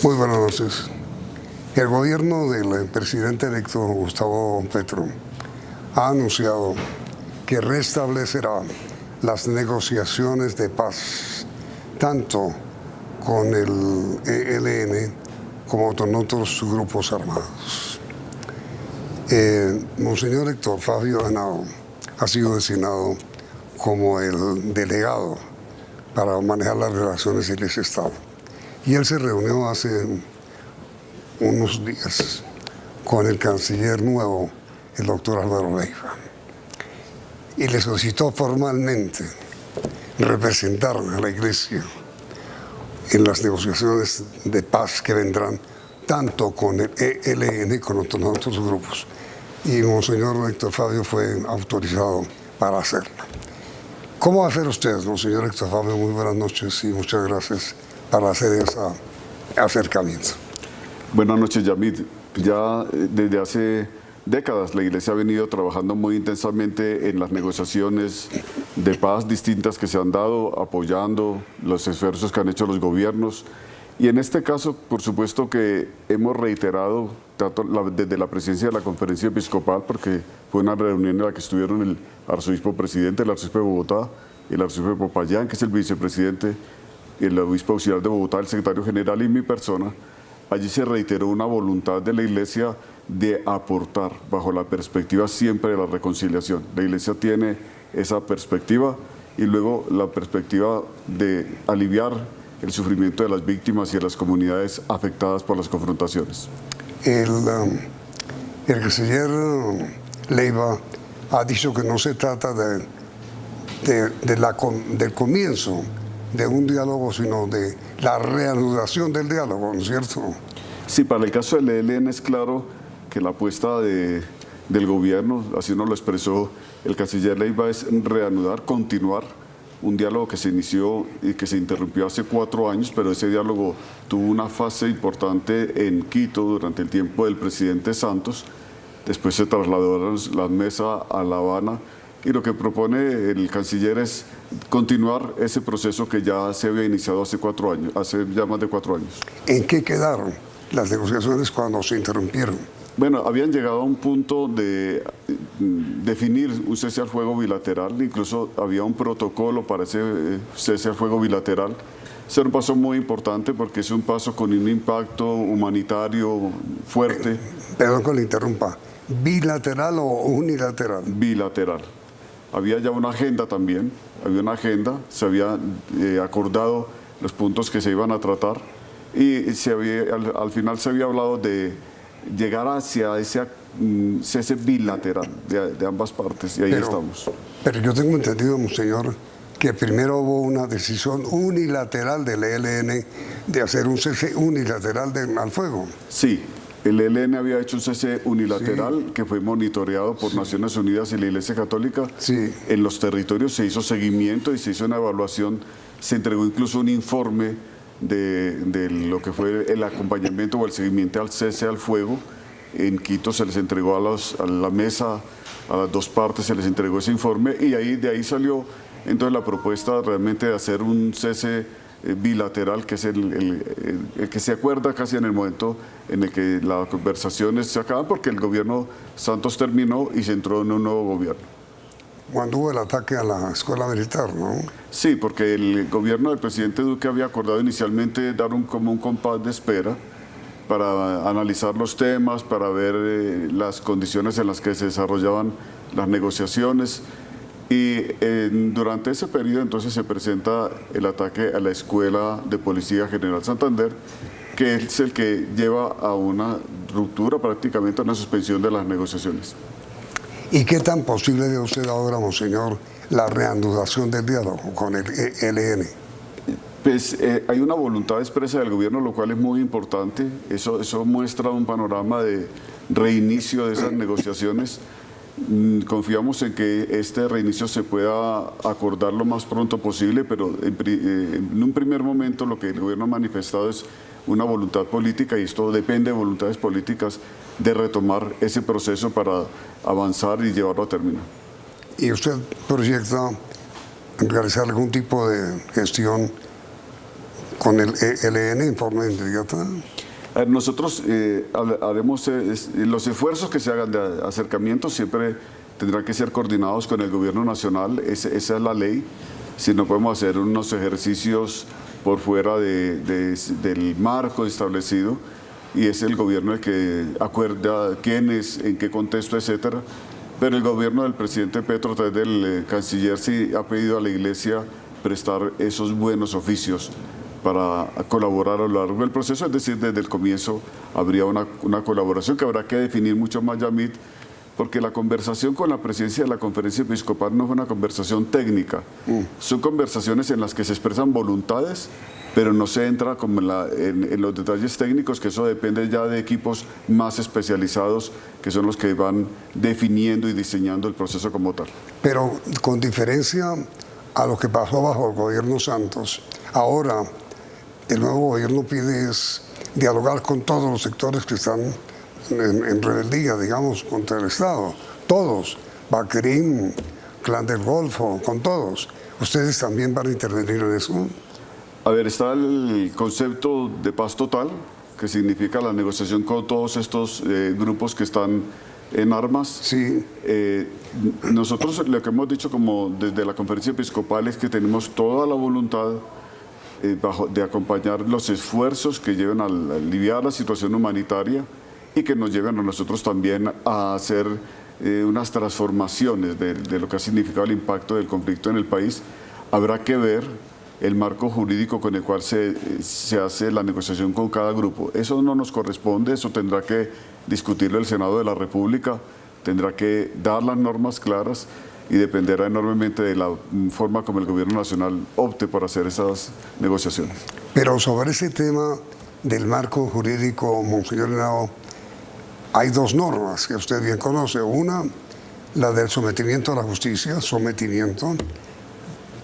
Muy buenas noches. El gobierno del presidente electo Gustavo Petro ha anunciado que restablecerá las negociaciones de paz, tanto con el ELN como con otros grupos armados. Monseñor Héctor Fabio Henao ha sido designado como el delegado para manejar las relaciones Iglesia-Estado. Y él se reunió hace unos días con el canciller nuevo, el doctor Álvaro Leiva, y le solicitó formalmente representar a la Iglesia en las negociaciones de paz que vendrán tanto con el ELN como con otros grupos. Y Monseñor Héctor Fabio fue autorizado para hacerlo. ¿Cómo va a hacer usted, Monseñor Héctor Fabio? Muy buenas noches y muchas gracias para hacer ese acercamiento. Buenas noches, Yamid. Ya desde hace décadas la Iglesia ha venido trabajando muy intensamente en las negociaciones de paz distintas que se han dado, apoyando los esfuerzos que han hecho los gobiernos. Y en este caso, por supuesto que hemos reiterado, tanto desde la presidencia de la Conferencia Episcopal, porque fue una reunión en la que estuvieron el arzobispo presidente, el arzobispo de Bogotá, el arzobispo de Popayán, que es el vicepresidente, el obispo auxiliar de Bogotá, el secretario general y mi persona. Allí se reiteró una voluntad de la Iglesia de aportar bajo la perspectiva siempre de la reconciliación. La Iglesia tiene esa perspectiva y luego la perspectiva de aliviar el sufrimiento de las víctimas y de las comunidades afectadas por las confrontaciones. El canciller Leiva ha dicho que no se trata del comienzo de un diálogo, sino de la reanudación del diálogo, ¿no es cierto? Sí, para el caso del ELN es claro que la apuesta del gobierno, así nos lo expresó el canciller Leiva, es reanudar, continuar un diálogo que se inició y que se interrumpió hace 4 años, pero ese diálogo tuvo una fase importante en Quito durante el tiempo del presidente Santos. Después se trasladó la mesa a La Habana y lo que propone el canciller es continuar ese proceso que ya se había iniciado hace 4 años, hace ya más de 4 años. ¿En qué quedaron las negociaciones cuando se interrumpieron? Bueno, habían llegado a un punto de definir un cese al fuego bilateral, incluso había un protocolo para ese cese al fuego bilateral. Ese era un paso muy importante porque es un paso con un impacto humanitario fuerte. Perdón que le interrumpa, ¿bilateral o unilateral? Bilateral. Había ya una agenda también, había una agenda, se había acordado los puntos que se iban a tratar y al final se había hablado de llegar hacia ese cese bilateral de ambas partes y ahí estamos. Pero yo tengo entendido, monseñor, que primero hubo una decisión unilateral del ELN de hacer un cese unilateral al fuego. Sí. El ELN había hecho un cese unilateral que fue monitoreado por Naciones Unidas y la Iglesia Católica. En los territorios se hizo seguimiento y se hizo una evaluación, se entregó incluso un informe de lo que fue el acompañamiento o el seguimiento al cese al fuego. En Quito se les entregó a la mesa, a las dos partes se les entregó ese informe y de ahí salió entonces la propuesta realmente de hacer un cese bilateral, que es el que se acuerda casi en el momento en el que las conversaciones se acaban, porque el gobierno Santos terminó y se entró en un nuevo gobierno. Cuando hubo el ataque a la escuela militar, ¿no? Sí, porque el gobierno del presidente Duque había acordado inicialmente dar como un compás de espera para analizar los temas, para ver las condiciones en las que se desarrollaban las negociaciones. Y durante ese periodo entonces se presenta el ataque a la Escuela de Policía General Santander, que es el que lleva a una ruptura, prácticamente a una suspensión de las negociaciones. ¿Y qué tan posible ve usted ahora, monseñor, la reanudación del diálogo con el ELN? Pues hay una voluntad expresa del gobierno, lo cual es muy importante. Eso muestra un panorama de reinicio de esas negociaciones. Confiamos en que este reinicio se pueda acordar lo más pronto posible, pero en un primer momento lo que el gobierno ha manifestado es una voluntad política y esto depende de voluntades políticas de retomar ese proceso para avanzar y llevarlo a término. ¿Y usted proyecta realizar algún tipo de gestión con el ELN en forma inmediata? Nosotros haremos los esfuerzos que se hagan de acercamiento siempre tendrán que ser coordinados con el gobierno nacional, esa es la ley. Si no podemos hacer unos ejercicios por fuera del marco establecido, y es el gobierno el que acuerda quiénes, en qué contexto, etcétera. Pero el gobierno del presidente Petro, a través del canciller, sí ha pedido a la Iglesia prestar esos buenos oficios para colaborar a lo largo del proceso, es decir, desde el comienzo habría una colaboración que habrá que definir mucho más, Yamit, porque la conversación con la presidencia de la Conferencia Episcopal no es una conversación técnica, son conversaciones en las que se expresan voluntades, pero no se entra como en los detalles técnicos, que eso depende ya de equipos más especializados, que son los que van definiendo y diseñando el proceso como tal. Pero con diferencia a lo que pasó bajo el gobierno Santos, ahora el nuevo gobierno pide es dialogar con todos los sectores que están en rebeldía, digamos, contra el Estado. Todos, Bacrim, Clan del Golfo, con todos. ¿Ustedes también van a intervenir en eso? A ver, está el concepto de paz total, que significa la negociación con todos estos grupos que están en armas. Sí. Nosotros lo que hemos dicho como desde la Conferencia Episcopal es que tenemos toda la voluntad de acompañar los esfuerzos que lleven a aliviar la situación humanitaria y que nos lleven a nosotros también a hacer unas transformaciones de lo que ha significado el impacto del conflicto en el país. Habrá que ver el marco jurídico con el cual se hace la negociación con cada grupo. Eso no nos corresponde, eso tendrá que discutirlo el Senado de la República, tendrá que dar las normas claras y dependerá enormemente de la forma como el gobierno nacional opte por hacer esas negociaciones. Pero sobre ese tema del marco jurídico, Monseñor Henao, hay dos normas que usted bien conoce. Una, la del sometimiento a la justicia, sometimiento,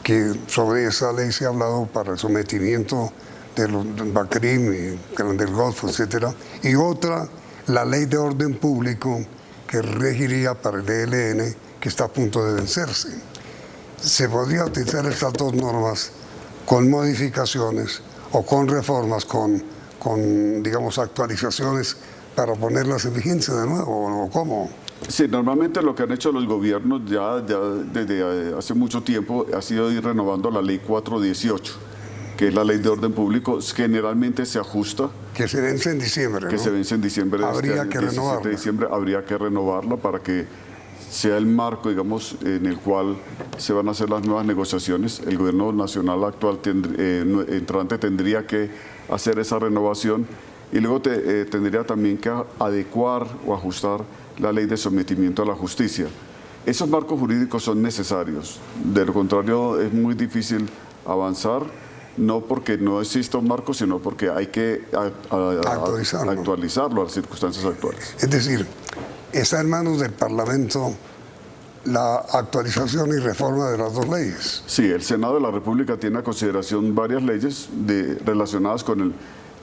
que sobre esa ley se ha hablado para el sometimiento de los Bacrim y Clan del Golfo, etcétera. Y otra, la ley de orden público que regiría para el ELN, que está a punto de vencerse. Se podría utilizar estas dos normas con modificaciones o con reformas, con digamos, actualizaciones para ponerlas en vigencia de nuevo, ¿o cómo? Sí, normalmente lo que han hecho los gobiernos ya desde hace mucho tiempo ha sido ir renovando la ley 418, que es la ley de orden público, generalmente se ajusta. Que se vence en diciembre, Que ¿no? se vence en diciembre de Habría este año, que 17 renovarla. de diciembre, habría que renovarla para que sea el marco, digamos, en el cual se van a hacer las nuevas negociaciones. El gobierno nacional actual entrante tendría que hacer esa renovación y luego tendría también que adecuar o ajustar la ley de sometimiento a la justicia. Esos marcos jurídicos son necesarios, de lo contrario es muy difícil avanzar, no porque no exista un marco, sino porque hay que actualizarlo a las circunstancias actuales. Es decir, está en manos del Parlamento la actualización y reforma de las dos leyes. Sí, el Senado de la República tiene a consideración varias leyes relacionadas con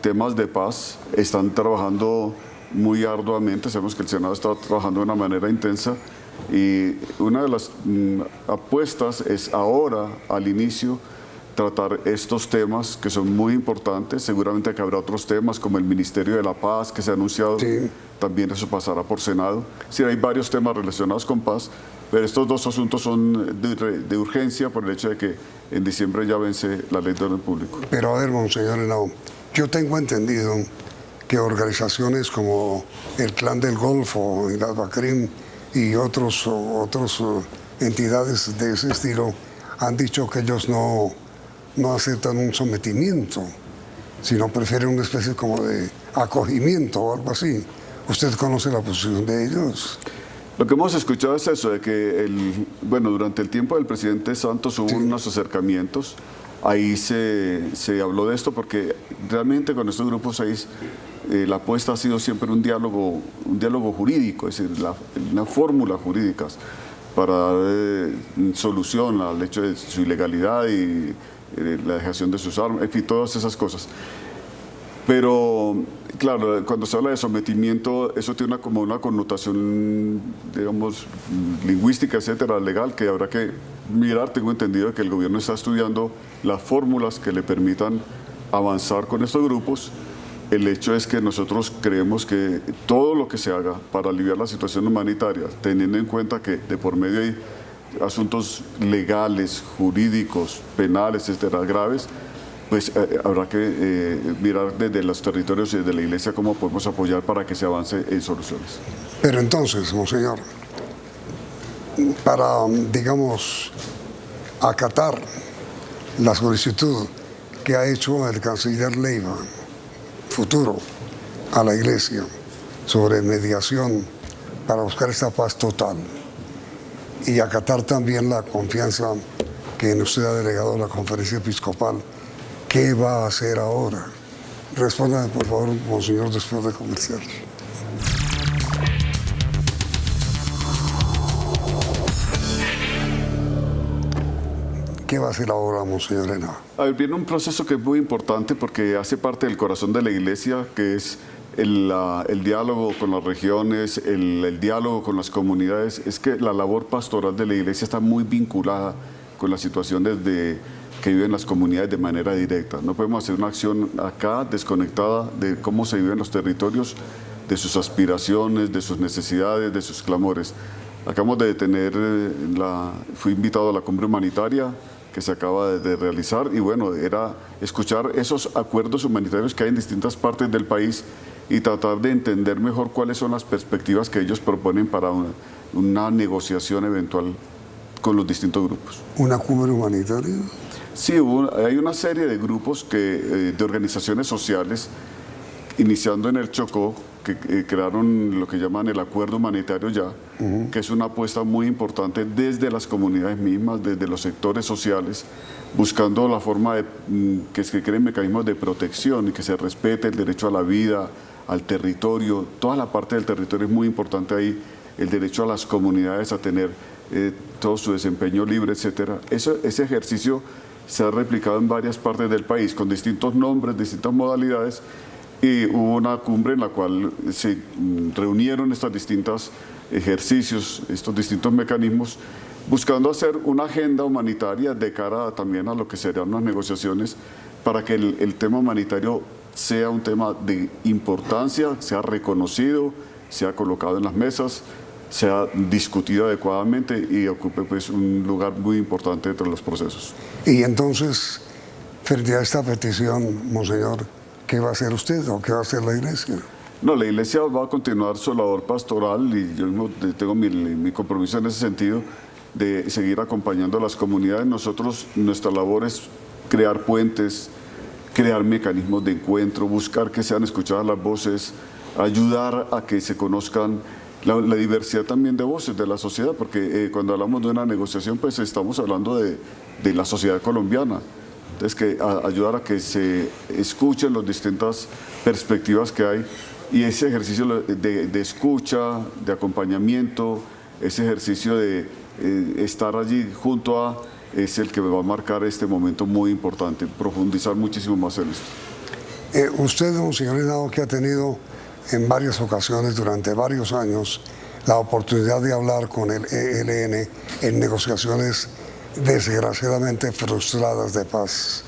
temas de paz. Están trabajando muy arduamente, sabemos que el Senado está trabajando de una manera intensa y una de las apuestas es ahora, al inicio, tratar estos temas que son muy importantes. Seguramente que habrá otros temas como el Ministerio de la Paz que se ha anunciado, sí. También eso pasará por Senado. Sí, hay varios temas relacionados con paz, pero estos dos asuntos son de urgencia por el hecho de que en diciembre ya vence la ley de orden público. Pero a ver, Monseñor Henao, yo tengo entendido que organizaciones como el Clan del Golfo y las Bacrim y otras entidades de ese estilo han dicho que ellos no aceptan un sometimiento, sino prefieren una especie como de acogimiento o algo así. ¿Usted conoce la posición de ellos? Lo que hemos escuchado es eso, de que durante el tiempo del presidente Santos hubo unos acercamientos. Ahí se habló de esto porque realmente con estos grupos 6 la apuesta ha sido siempre un diálogo jurídico, es decir, una fórmula jurídica para dar solución al hecho de su ilegalidad y la dejación de sus armas, en fin, todas esas cosas. Pero, claro, cuando se habla de sometimiento, eso tiene como una connotación, digamos, lingüística, etcétera, legal, que habrá que mirar. Tengo entendido que el gobierno está estudiando las fórmulas que le permitan avanzar con estos grupos. El hecho es que nosotros creemos que todo lo que se haga para aliviar la situación humanitaria, teniendo en cuenta que de por medio hay asuntos legales, jurídicos, penales, etcétera, graves, pues habrá que mirar desde los territorios y desde la Iglesia cómo podemos apoyar para que se avance en soluciones. Pero entonces, monseñor, para, digamos, acatar la solicitud que ha hecho el canciller Leiva, futuro, a la Iglesia, sobre mediación para buscar esta paz total, y acatar también la confianza que en usted ha delegado la Conferencia Episcopal, ¿qué va a hacer ahora? Respóndame, por favor, monseñor, después de comercial. ¿Qué va a hacer ahora, monseñor Henao? A ver, viene un proceso que es muy importante porque hace parte del corazón de la Iglesia, que es el diálogo con las regiones, el diálogo con las comunidades. Es que la labor pastoral de la Iglesia está muy vinculada con la situación que viven las comunidades de manera directa. No podemos hacer una acción acá desconectada de cómo se viven los territorios, de sus aspiraciones, de sus necesidades, de sus clamores. Acabamos de tener, fui invitado a la cumbre humanitaria que se acaba de realizar y bueno, era escuchar esos acuerdos humanitarios que hay en distintas partes del país y tratar de entender mejor cuáles son las perspectivas que ellos proponen para una negociación eventual con los distintos grupos. ¿Una cumbre humanitaria? Sí, hay una serie de grupos de organizaciones sociales, iniciando en el Chocó, que crearon lo que llaman el Acuerdo Humanitario Ya, que es una apuesta muy importante desde las comunidades mismas, desde los sectores sociales, buscando la forma de que se creen mecanismos de protección y que se respete el derecho a la vida, al territorio. Toda la parte del territorio es muy importante ahí, el derecho a las comunidades a tener todo su desempeño libre, etcétera. Ese ejercicio se ha replicado en varias partes del país con distintos nombres, distintas modalidades, y hubo una cumbre en la cual se reunieron estos distintos ejercicios, estos distintos mecanismos, buscando hacer una agenda humanitaria de cara también a lo que serían las negociaciones para que el tema humanitario sea un tema de importancia, sea reconocido, sea colocado en las mesas, sea discutido adecuadamente y ocupe pues un lugar muy importante entre los procesos. Y entonces, frente a esta petición, monseñor, ¿qué va a hacer usted o qué va a hacer la Iglesia? No, la Iglesia va a continuar su labor pastoral y yo mismo tengo mi compromiso en ese sentido de seguir acompañando a las comunidades. Nosotros, nuestra labor es crear puentes, crear mecanismos de encuentro, buscar que sean escuchadas las voces, ayudar a que se conozcan la diversidad también de voces de la sociedad, porque cuando hablamos de una negociación, pues estamos hablando de la sociedad colombiana. Entonces, ayudar a que se escuchen las distintas perspectivas que hay y ese ejercicio de escucha, de acompañamiento, ese ejercicio de estar allí junto a, es el que va a marcar este momento muy importante, profundizar muchísimo más en esto. Usted, monseñor Henao, que ha tenido en varias ocasiones durante varios años la oportunidad de hablar con el ELN en negociaciones desgraciadamente frustradas de paz.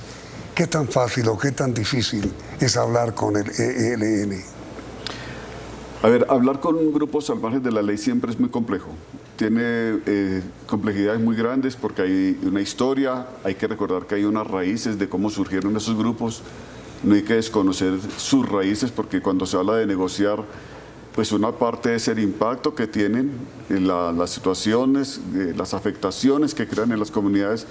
¿Qué tan fácil o qué tan difícil es hablar con el ELN? A ver, hablar con grupos salvajes de la ley siempre es muy complejo. Tiene complejidades muy grandes porque hay una historia, hay que recordar que hay unas raíces de cómo surgieron esos grupos. No hay que desconocer sus raíces porque cuando se habla de negociar, pues una parte es el impacto que tienen las situaciones, las afectaciones que crean en las comunidades,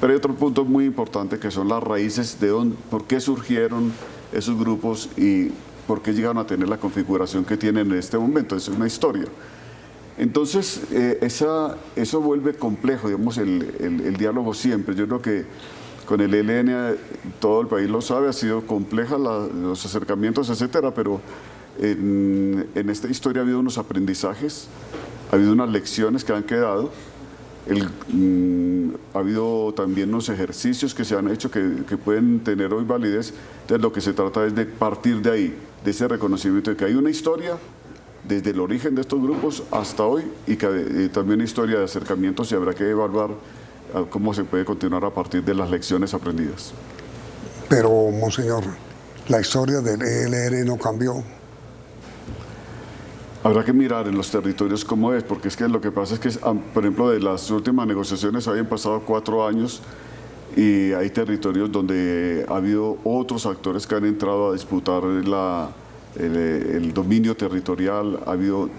pero hay otro punto muy importante que son las raíces de por qué surgieron esos grupos y por qué llegaron a tener la configuración que tienen en este momento. Es una historia. Entonces, eso vuelve complejo, digamos, el diálogo siempre. Yo creo que con el ELN, todo el país lo sabe, ha sido compleja los acercamientos, etcétera, pero en esta historia ha habido unos aprendizajes, ha habido unas lecciones que han quedado, ha habido también unos ejercicios que se han hecho que pueden tener hoy validez. Entonces lo que se trata es de partir de ahí, de ese reconocimiento de que hay una historia desde el origen de estos grupos hasta hoy y que también una historia de acercamientos y habrá que evaluar cómo se puede continuar a partir de las lecciones aprendidas. Pero, monseñor, la historia del ELN no cambió. Habrá que mirar en los territorios cómo es, porque es que lo que pasa es que, por ejemplo, de las últimas negociaciones habían pasado 4 años y hay territorios donde ha habido otros actores que han entrado a disputar el dominio territorial. Ha habido,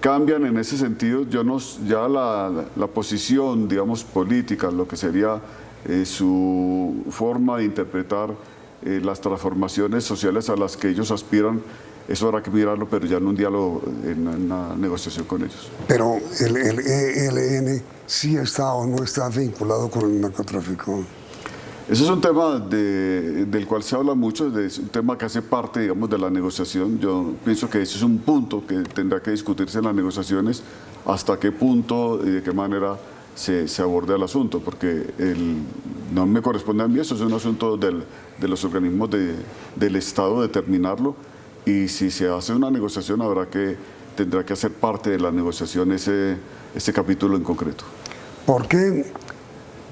cambian en ese sentido. Ya la posición, digamos, política, lo que sería su forma de interpretar las transformaciones sociales a las que ellos aspiran, eso habrá que mirarlo, pero ya en un diálogo, en una negociación con ellos. Pero el ELN sí está o no está vinculado con el narcotráfico. Ese es un tema del cual se habla mucho, es un tema que hace parte, digamos, de la negociación. Yo pienso que ese es un punto que tendrá que discutirse en las negociaciones, hasta qué punto y de qué manera se aborda el asunto, porque no me corresponde a mí, eso es un asunto de los organismos del Estado determinarlo, y si se hace una negociación tendrá que hacer parte de la negociación ese capítulo en concreto. ¿Por qué,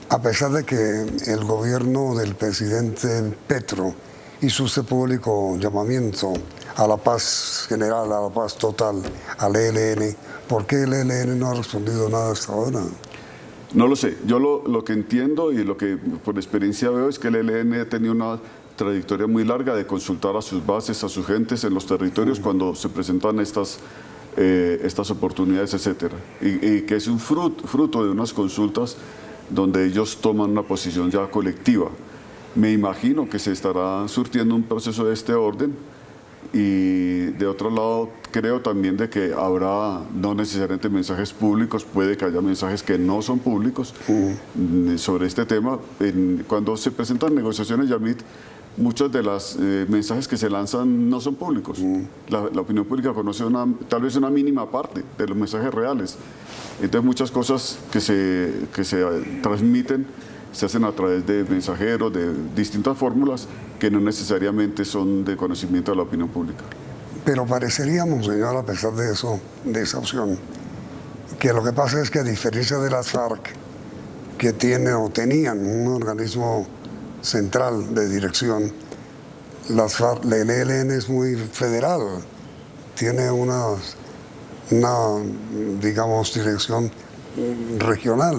a pesar de que el gobierno del presidente Petro hizo este público llamamiento a la paz general, a la paz total, al ELN, por qué el ELN no ha respondido nada hasta ahora? No lo sé. Yo lo que entiendo y lo que por experiencia veo es que el ELN ha tenido una trayectoria muy larga de consultar a sus bases, a sus gentes en los territorios cuando se presentan estas oportunidades, etcétera, y que es un fruto de unas consultas donde ellos toman una posición ya colectiva. Me imagino que se estará surtiendo un proceso de este orden, y de otro lado creo también de que habrá no necesariamente mensajes públicos, puede que haya mensajes que no son públicos sobre este tema. Cuando se presentan negociaciones, Yamit, muchos de los mensajes que se lanzan no son públicos. La opinión pública conoce tal vez una mínima parte de los mensajes reales. Entonces muchas cosas que se transmiten se hacen a través de mensajeros, de distintas fórmulas que no necesariamente son de conocimiento de la opinión pública. Pero parecería, monseñor, a pesar de eso, de esa opción, que lo que pasa es que, a diferencia de las FARC, que tenían un organismo central de dirección, las FARC, el ELN es muy federal, tiene una digamos, dirección regional.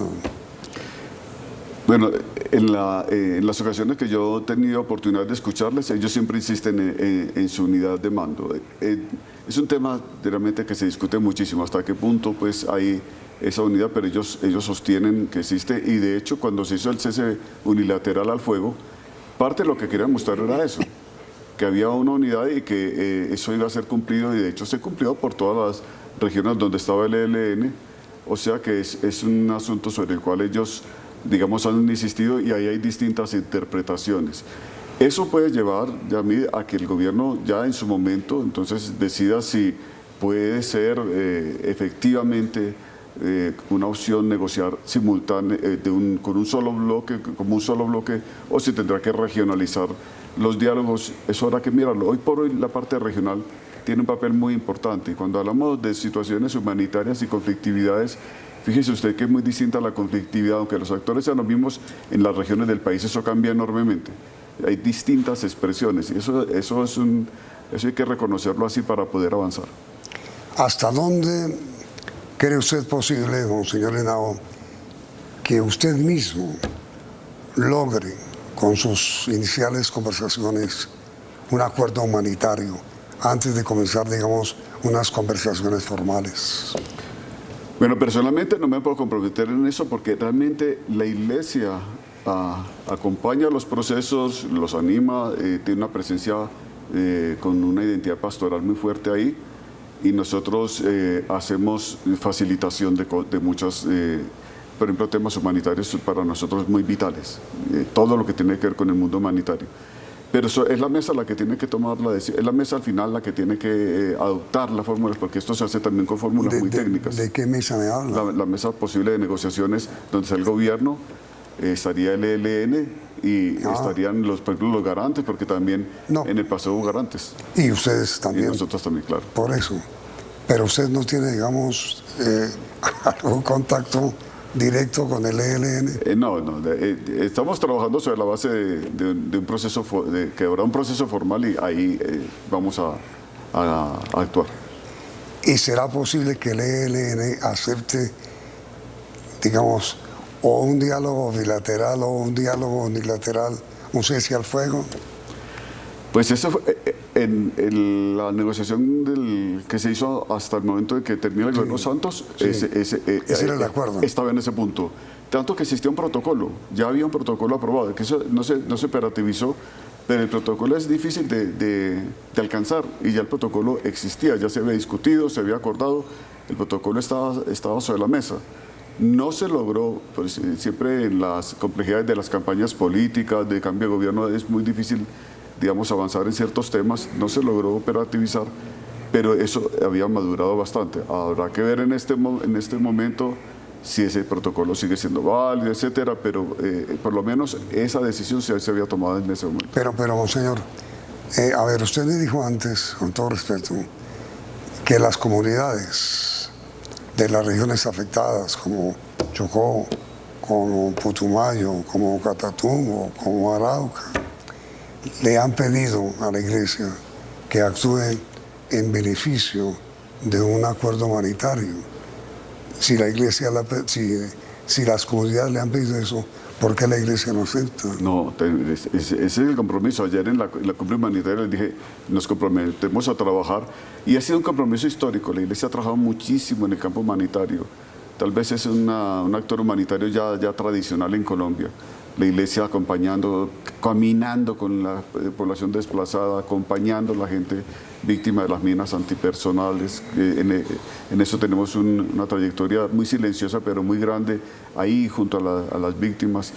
Bueno, en las ocasiones que yo he tenido oportunidad de escucharles, ellos siempre insisten en su unidad de mando. Es un tema realmente que se discute muchísimo, hasta qué punto pues hay esa unidad, pero ellos sostienen que existe, y de hecho cuando se hizo el cese unilateral al fuego, parte de lo que querían mostrar era eso, que había una unidad y que eso iba a ser cumplido, y de hecho se cumplió por todas las regiones donde estaba el ELN, o sea que es un asunto sobre el cual ellos, digamos, han insistido, y ahí hay distintas interpretaciones. Eso puede llevar, Yamid, a que el gobierno ya en su momento entonces decida si puede ser efectivamente una opción negociar simultánea con un solo bloque, como un solo bloque, o si tendrá que regionalizar los diálogos. Eso habrá que mirarlo. Hoy por hoy la parte regional tiene un papel muy importante, y cuando hablamos de situaciones humanitarias y conflictividades, fíjese usted que es muy distinta la conflictividad, aunque los actores sean los mismos en las regiones del país, eso cambia enormemente. Hay distintas expresiones, y eso hay que reconocerlo así para poder avanzar. ¿Hasta dónde cree usted posible, monseñor Henao, que usted mismo logre, con sus iniciales conversaciones, un acuerdo humanitario antes de comenzar, digamos, unas conversaciones formales? Bueno, personalmente no me puedo comprometer en eso, porque realmente la Iglesia acompaña los procesos, los anima, tiene una presencia con una identidad pastoral muy fuerte ahí, y nosotros hacemos facilitación de muchas, por ejemplo, temas humanitarios para nosotros muy vitales, todo lo que tiene que ver con el mundo humanitario. Pero es la mesa la que tiene que tomar la decisión, es la mesa al final la que tiene que adoptar las fórmulas, porque esto se hace también con fórmulas muy técnicas. ¿De qué mesa me habla? La mesa posible de negociaciones, donde está el gobierno, estaría el ELN y estarían por ejemplo, los garantes, porque también en el pasado hubo garantes. Y ustedes también. Y nosotros también, claro. Por eso. Pero usted no tiene, digamos, algún contacto directo con el ELN? No, estamos trabajando sobre la base de un proceso, que habrá un proceso formal y ahí vamos a actuar. ¿Y será posible que el ELN acepte, digamos, o un diálogo bilateral o un diálogo unilateral, un cese al fuego? Pues eso, en la negociación que se hizo hasta el momento de que termina el gobierno Santos, ese era el acuerdo. Estaba en ese punto. Tanto que existía un protocolo, ya había un protocolo aprobado, que eso no se operativizó, pero el protocolo es difícil de alcanzar y ya el protocolo existía, ya se había discutido, se había acordado, el protocolo estaba sobre la mesa. No se logró, pues, siempre en las complejidades de las campañas políticas, de cambio de gobierno, es muy difícil, digamos, avanzar en ciertos temas, no se logró operativizar, pero eso había madurado bastante. Habrá que ver en este momento si ese protocolo sigue siendo válido, etcétera, pero por lo menos esa decisión se había tomado en ese momento. Pero monseñor, a ver, usted me dijo antes, con todo respeto, que las comunidades de las regiones afectadas, como Chocó, como Putumayo, como Catatumbo, como Arauca, le han pedido a la Iglesia que actúe en beneficio de un acuerdo humanitario. Si la Iglesia, si las comunidades le han pedido eso, ¿por qué la Iglesia no acepta? No, ese es el compromiso. Ayer en la cumbre humanitaria les dije, nos comprometemos a trabajar, y ha sido un compromiso histórico. La Iglesia ha trabajado muchísimo en el campo humanitario. Tal vez es un actor humanitario ya tradicional en Colombia. La Iglesia acompañando, caminando con la población desplazada, acompañando a la gente víctima de las minas antipersonales. En eso tenemos una trayectoria muy silenciosa, pero muy grande, ahí junto a las víctimas.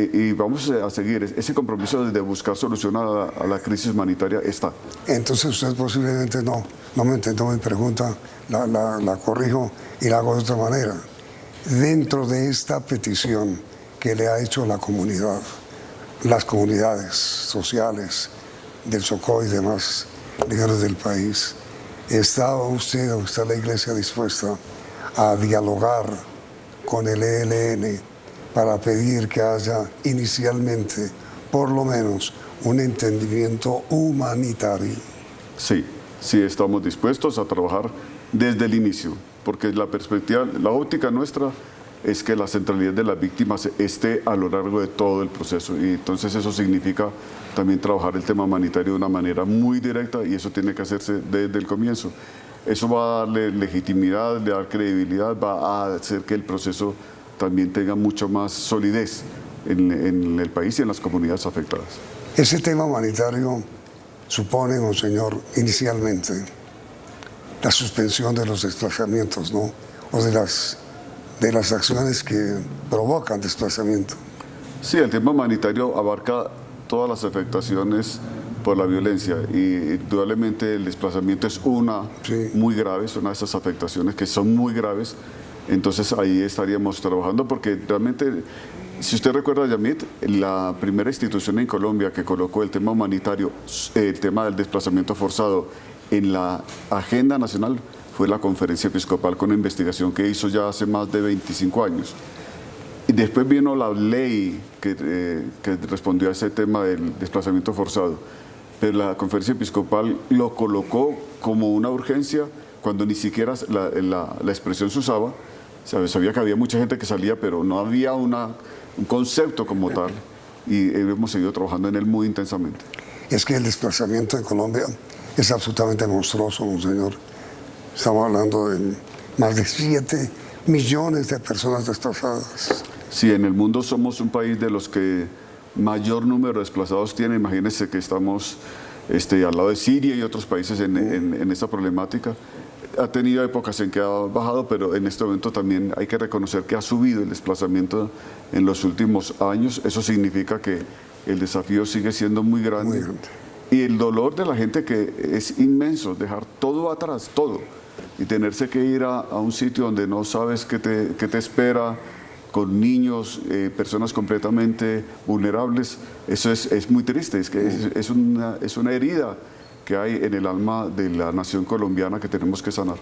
Y vamos a seguir. Ese compromiso de buscar solución a la crisis humanitaria está. Entonces usted posiblemente no me entendió mi pregunta, la corrijo y la hago de otra manera. Dentro de esta petición que le ha hecho la comunidad, las comunidades sociales del Chocó y demás lugares del país, ¿está usted o está la Iglesia dispuesta a dialogar con el ELN para pedir que haya inicialmente, por lo menos, un entendimiento humanitario? Sí, estamos dispuestos a trabajar desde el inicio, porque la perspectiva, la óptica nuestra es que la centralidad de las víctimas esté a lo largo de todo el proceso, y entonces eso significa también trabajar el tema humanitario de una manera muy directa, y eso tiene que hacerse desde el comienzo. Eso va a darle legitimidad, le da credibilidad, va a hacer que el proceso también tenga mucho más solidez en el país y en las comunidades afectadas. Ese tema humanitario supone, monseñor, inicialmente la suspensión de los desplazamientos, ¿no? O de las acciones que provocan desplazamiento. Sí, el tema humanitario abarca todas las afectaciones por la violencia, y indudablemente el desplazamiento es muy grave, es una de esas afectaciones que son muy graves. Entonces ahí estaríamos trabajando, porque realmente, si usted recuerda, Yamit, la primera institución en Colombia que colocó el tema humanitario, el tema del desplazamiento forzado en la agenda nacional, fue la Conferencia Episcopal, con una investigación que hizo ya hace más de 25 años. Y después vino la ley que respondió a ese tema del desplazamiento forzado. Pero la Conferencia Episcopal lo colocó como una urgencia cuando ni siquiera la expresión se usaba. Sabía que había mucha gente que salía, pero no había un concepto como tal. Y hemos seguido trabajando en él muy intensamente. Es que el desplazamiento en Colombia es absolutamente monstruoso, monseñor. Estamos hablando de más de 7 millones de personas desplazadas. Sí, en el mundo somos un país de los que mayor número de desplazados tiene. Imagínense que estamos al lado de Siria y otros países en esta problemática. Ha tenido épocas en que ha bajado, pero en este momento también hay que reconocer que ha subido el desplazamiento en los últimos años. Eso significa que el desafío sigue siendo muy grande. Muy grande. Y el dolor de la gente, que es inmenso, dejar todo atrás, todo, y tenerse que ir a un sitio donde no sabes qué te espera, con niños, personas completamente vulnerables. Eso es muy triste, es una herida que hay en el alma de la nación colombiana que tenemos que sanar.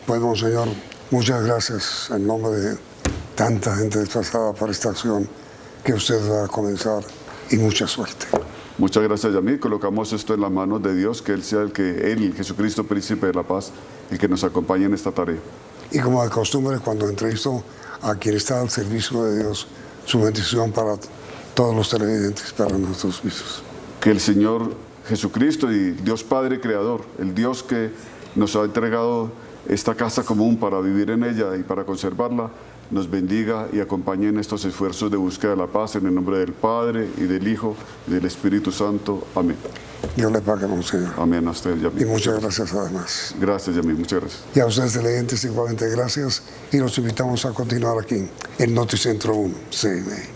Pues, monseñor, muchas gracias en nombre de tanta gente desplazada por esta acción que usted va a comenzar y mucha suerte. Muchas gracias, Yamid. Colocamos esto en las manos de Dios, que Él sea Él, Jesucristo, Príncipe de la Paz, el que nos acompañe en esta tarea. Y como de costumbre, cuando entrevisto a quien está al servicio de Dios, su bendición para todos los televidentes, para nuestros mismos. Que el Señor Jesucristo y Dios Padre Creador, el Dios que nos ha entregado esta casa común para vivir en ella y para conservarla, nos bendiga y acompañe en estos esfuerzos de búsqueda de la paz, en el nombre del Padre, y del Hijo, y del Espíritu Santo. Amén. Dios le pague, Monseñor. Amén a usted, Yamid. Y muchas gracias además. Gracias, Yamid. Muchas gracias. Y a ustedes televidentes igualmente gracias y los invitamos a continuar aquí en Noticentro 1 CNE.